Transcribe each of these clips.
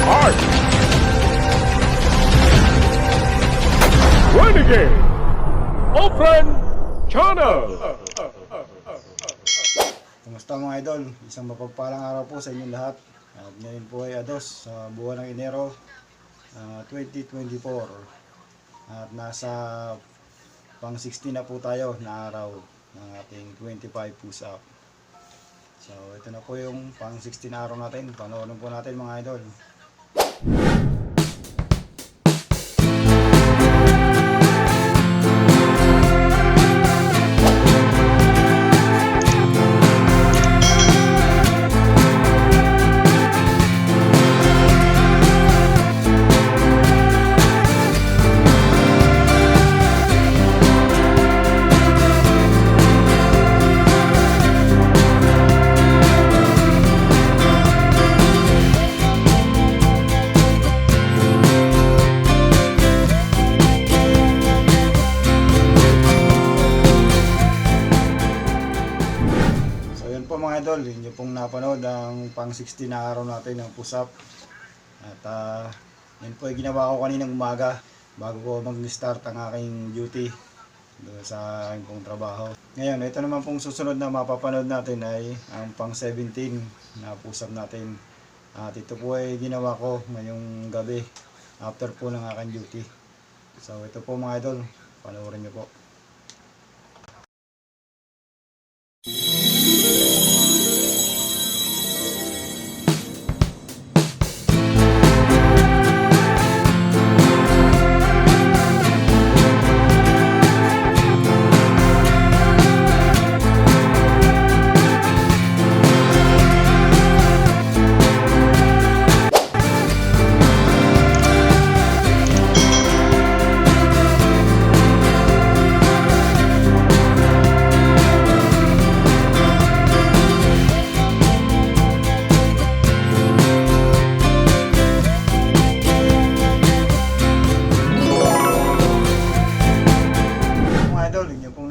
Art. Renegade. Open Channel. Kumusta mga idol? Isang mapagpalang araw po sa inyong lahat. At ngayon po ay ados sa buwan ng Enero 2024. At nasa pang 16 na po tayo na araw ng ating 25 push-up. So ito na po yung pang 16 araw natin. Panoorin po natin mga idol. Mga idol, yun pong napanood ang pang 16 na araw natin ng push-up. At yun po ay ginawa ko kaninang umaga bago ko mag-start ang aking duty doon sa aking pong trabaho. Ngayon, ito naman pong susunod na mapapanood natin ay ang pang 17 na push-up natin. At ito po ay ginawa ko ngayong gabi after po ng aking duty. So ito po mga idol, panoorin niyo po.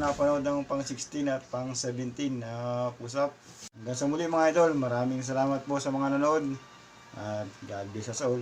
Napanood ng pang 16 at pang 17 na push-up. Hanggang sa muli mga idol, maraming salamat po sa mga nanood at God bless us all.